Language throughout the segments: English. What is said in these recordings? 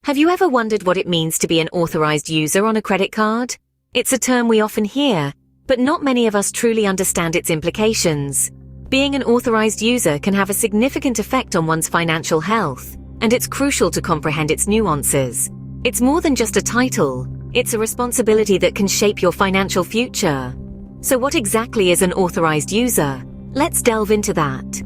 Have you ever wondered what it means to be an authorized user on a credit card? It's a term we often hear, but not many of us truly understand its implications. Being an authorized user can have a significant effect on one's financial health, and it's crucial to comprehend its nuances. It's more than just a title, it's a responsibility that can shape your financial future. So what exactly is an authorized user? Let's delve into that.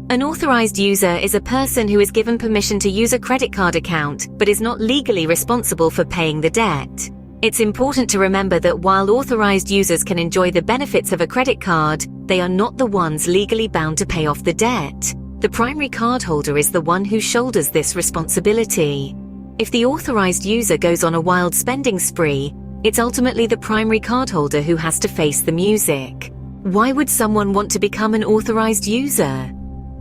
An authorized user is a person who is given permission to use a credit card account but is not legally responsible for paying the debt. It's important to remember that while authorized users can enjoy the benefits of a credit card, they are not the ones legally bound to pay off the debt. The primary cardholder is the one who shoulders this responsibility. If the authorized user goes on a wild spending spree, it's ultimately the primary cardholder who has to face the music. Why would someone want to become an authorized user?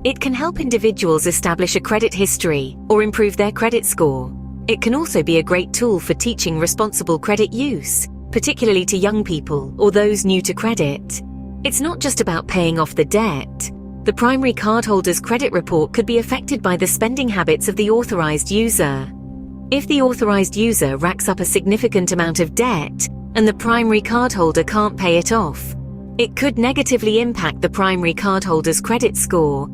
It can help individuals establish a credit history or improve their credit score. It can also be a great tool for teaching responsible credit use, particularly to young people or those new to credit. It's not just about paying off the debt. The primary cardholder's credit report could be affected by the spending habits of the authorized user. If the authorized user racks up a significant amount of debt and the primary cardholder can't pay it off, it could negatively impact the primary cardholder's credit score.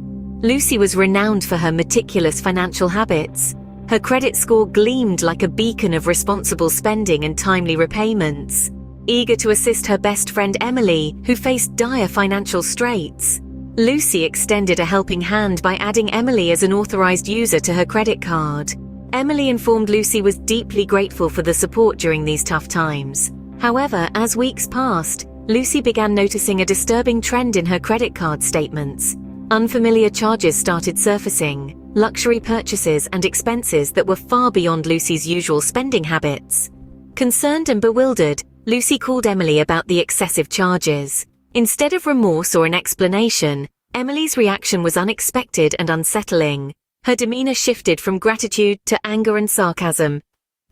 Lucy was renowned for her meticulous financial habits. Her credit score gleamed like a beacon of responsible spending and timely repayments. Eager to assist her best friend Emily, who faced dire financial straits, Lucy extended a helping hand by adding Emily as an authorized user to her credit card. Emily informed Lucy was deeply grateful for the support during these tough times. However, as weeks passed, Lucy began noticing a disturbing trend in her credit card statements. Unfamiliar charges started surfacing, luxury purchases and expenses that were far beyond Lucy's usual spending habits. Concerned and bewildered, Lucy called Emily about the excessive charges. Instead of remorse or an explanation, Emily's reaction was unexpected and unsettling. Her demeanor shifted from gratitude to anger and sarcasm.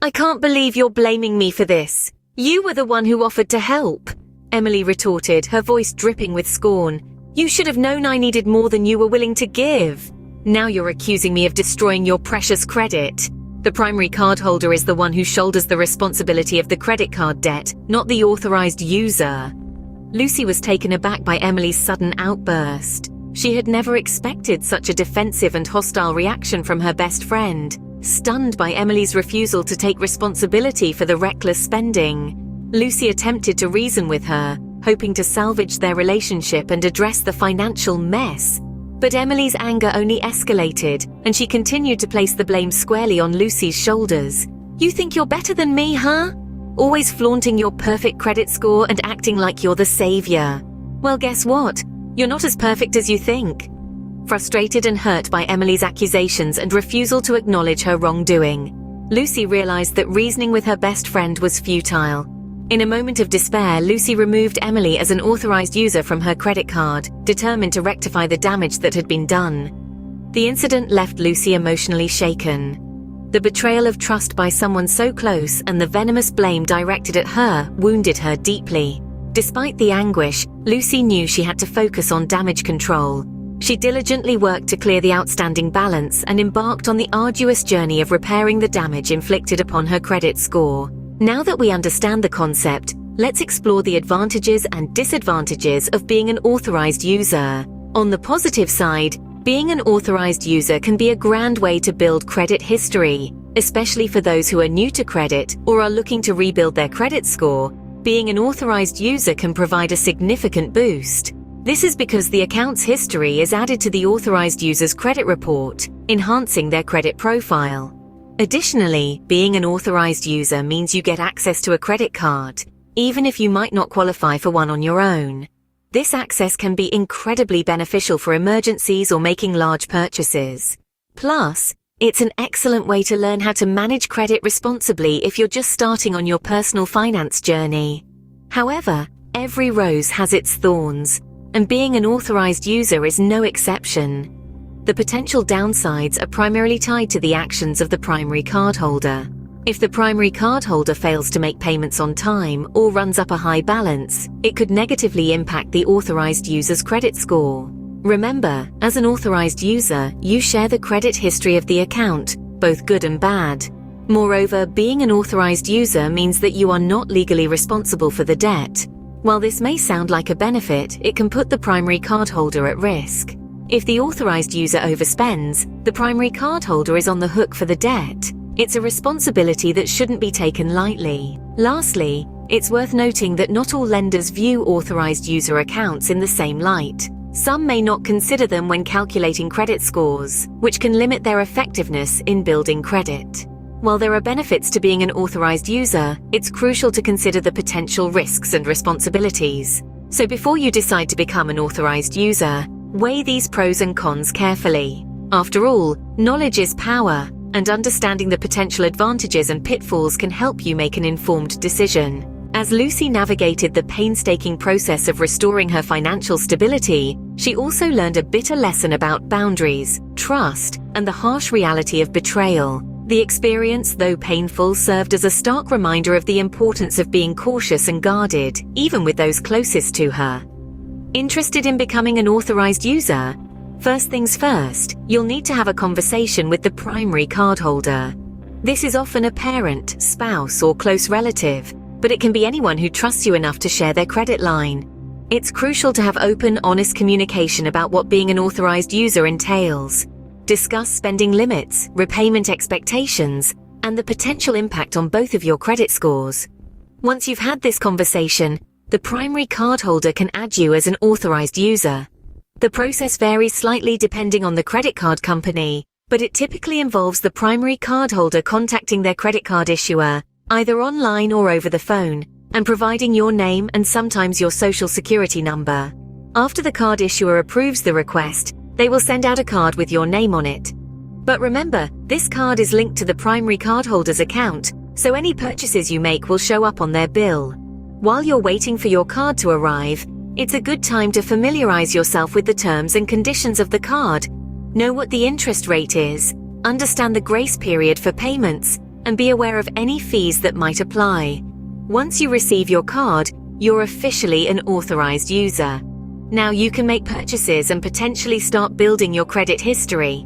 "I can't believe you're blaming me for this. You were the one who offered to help," Emily retorted, her voice dripping with scorn. "You should have known I needed more than you were willing to give. Now you're accusing me of destroying your precious credit." The primary cardholder is the one who shoulders the responsibility of the credit card debt, not the authorized user. Lucy was taken aback by Emily's sudden outburst. She had never expected such a defensive and hostile reaction from her best friend. Stunned by Emily's refusal to take responsibility for the reckless spending, Lucy attempted to reason with her, hoping to salvage their relationship and address the financial mess. But Emily's anger only escalated, and she continued to place the blame squarely on Lucy's shoulders. "You think you're better than me, huh? Always flaunting your perfect credit score and acting like you're the savior. Well, guess what? You're not as perfect as you think." Frustrated and hurt by Emily's accusations and refusal to acknowledge her wrongdoing, Lucy realized that reasoning with her best friend was futile. In a moment of despair, Lucy removed Emily as an authorized user from her credit card, determined to rectify the damage that had been done. The incident left Lucy emotionally shaken. The betrayal of trust by someone so close and the venomous blame directed at her wounded her deeply. Despite the anguish, Lucy knew she had to focus on damage control. She diligently worked to clear the outstanding balance and embarked on the arduous journey of repairing the damage inflicted upon her credit score. Now that we understand the concept, let's explore the advantages and disadvantages of being an authorized user. On the positive side, being an authorized user can be a grand way to build credit history, especially for those who are new to credit or are looking to rebuild their credit score. Being an authorized user can provide a significant boost. This is because the account's history is added to the authorized user's credit report, enhancing their credit profile. Additionally, being an authorized user means you get access to a credit card, even if you might not qualify for one on your own. This access can be incredibly beneficial for emergencies or making large purchases. Plus, it's an excellent way to learn how to manage credit responsibly if you're just starting on your personal finance journey. However, every rose has its thorns, and being an authorized user is no exception. The potential downsides are primarily tied to the actions of the primary cardholder. If the primary cardholder fails to make payments on time or runs up a high balance, it could negatively impact the authorized user's credit score. Remember, as an authorized user, you share the credit history of the account, both good and bad. Moreover, being an authorized user means that you are not legally responsible for the debt. While this may sound like a benefit, it can put the primary cardholder at risk. If the authorized user overspends, the primary cardholder is on the hook for the debt. It's a responsibility that shouldn't be taken lightly. Lastly, it's worth noting that not all lenders view authorized user accounts in the same light. Some may not consider them when calculating credit scores, which can limit their effectiveness in building credit. While there are benefits to being an authorized user, it's crucial to consider the potential risks and responsibilities. So before you decide to become an authorized user, weigh these pros and cons carefully. After all, knowledge is power, and understanding the potential advantages and pitfalls can help you make an informed decision. As Lucy navigated the painstaking process of restoring her financial stability, she also learned a bitter lesson about boundaries, trust, and the harsh reality of betrayal. The experience, though painful, served as a stark reminder of the importance of being cautious and guarded, even with those closest to her. Interested in becoming an authorized user? First things first, you'll need to have a conversation with the primary cardholder. This is often a parent, spouse, or close relative, but it can be anyone who trusts you enough to share their credit line. It's crucial to have open, honest communication about what being an authorized user entails. Discuss spending limits, repayment expectations, and the potential impact on both of your credit scores. Once you've had this conversation, the primary cardholder can add you as an authorized user. The process varies slightly depending on the credit card company, but it typically involves the primary cardholder contacting their credit card issuer, either online or over the phone, and providing your name and sometimes your social security number. After the card issuer approves the request, they will send out a card with your name on it. But remember, this card is linked to the primary cardholder's account, so any purchases you make will show up on their bill. While you're waiting for your card to arrive, it's a good time to familiarize yourself with the terms and conditions of the card. Know what the interest rate is, understand the grace period for payments, and be aware of any fees that might apply. Once you receive your card, you're officially an authorized user. Now you can make purchases and potentially start building your credit history.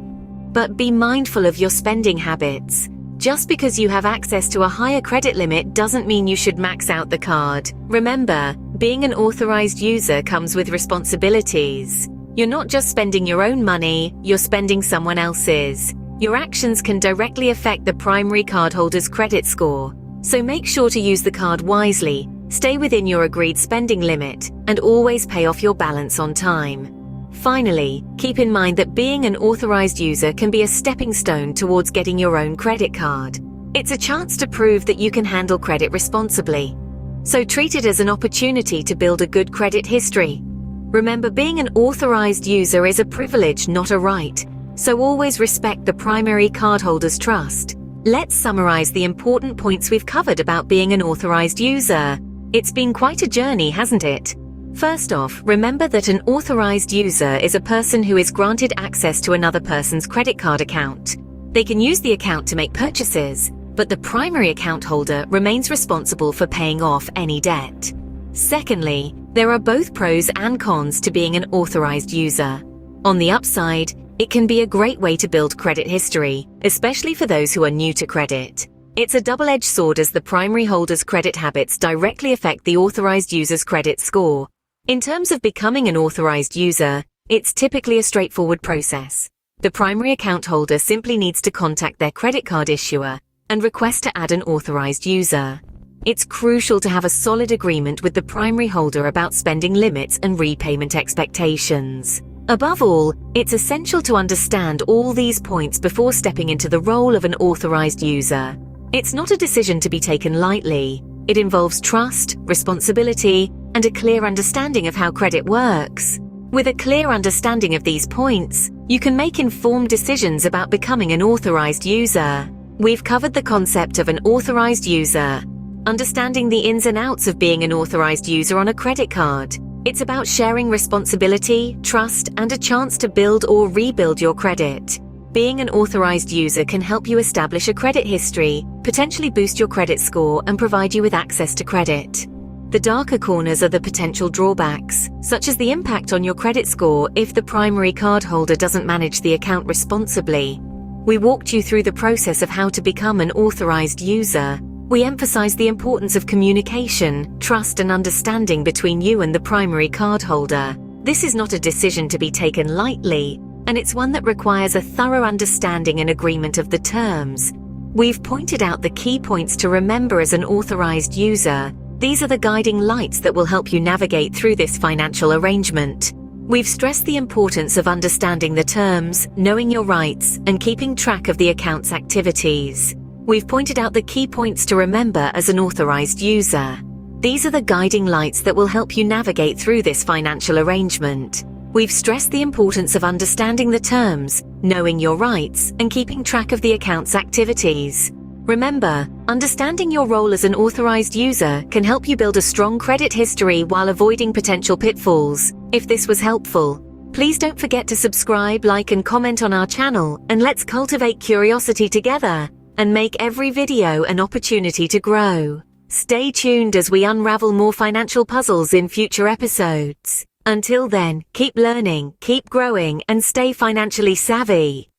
But be mindful of your spending habits. Just because you have access to a higher credit limit doesn't mean you should max out the card. Remember, being an authorized user comes with responsibilities. You're not just spending your own money, you're spending someone else's. Your actions can directly affect the primary cardholder's credit score, so make sure to use the card wisely, stay within your agreed spending limit, and always pay off your balance on time. Finally, keep in mind that being an authorized user can be a stepping stone towards getting your own credit card. It's a chance to prove that you can handle credit responsibly. So treat it as an opportunity to build a good credit history. Remember, being an authorized user is a privilege, not a right. So always respect the primary cardholder's trust. Let's summarize the important points we've covered about being an authorized user. It's been quite a journey, hasn't it? First off, remember that an authorized user is a person who is granted access to another person's credit card account. They can use the account to make purchases, but the primary account holder remains responsible for paying off any debt. Secondly, there are both pros and cons to being an authorized user. On the upside, it can be a great way to build credit history, especially for those who are new to credit. It's a double-edged sword as the primary holder's credit habits directly affect the authorized user's credit score. In terms of becoming an authorized user, it's typically a straightforward process. The primary account holder simply needs to contact their credit card issuer and request to add an authorized user. It's crucial to have a solid agreement with the primary holder about spending limits and repayment expectations. Above all, it's essential to understand all these points before stepping into the role of an authorized user. It's not a decision to be taken lightly. It involves trust, responsibility, and a clear understanding of how credit works. With a clear understanding of these points, you can make informed decisions about becoming an authorized user. We've covered the concept of an authorized user, understanding the ins and outs of being an authorized user on a credit card. It's about sharing responsibility, trust, and a chance to build or rebuild your credit. Being an authorized user can help you establish a credit history, potentially boost your credit score, and provide you with access to credit. The darker corners are the potential drawbacks, such as the impact on your credit score if the primary cardholder doesn't manage the account responsibly. We walked you through the process of how to become an authorized user. We emphasized the importance of communication, trust, and understanding between you and the primary cardholder. This is not a decision to be taken lightly, and it's one that requires a thorough understanding and agreement of the terms. We've pointed out the key points to remember as an authorized user. These are the guiding lights that will help you navigate through this financial arrangement. We've stressed the importance of understanding the terms, knowing your rights, and keeping track of the account's activities. We've pointed out the key points to remember as an authorized user. These are the guiding lights that will help you navigate through this financial arrangement. We've stressed the importance of understanding the terms, knowing your rights, and keeping track of the account's activities. Remember, understanding your role as an authorized user can help you build a strong credit history while avoiding potential pitfalls. If this was helpful, please don't forget to subscribe, like, and comment on our channel, and let's cultivate curiosity together and make every video an opportunity to grow. Stay tuned as we unravel more financial puzzles in future episodes. Until then, keep learning, keep growing, and stay financially savvy.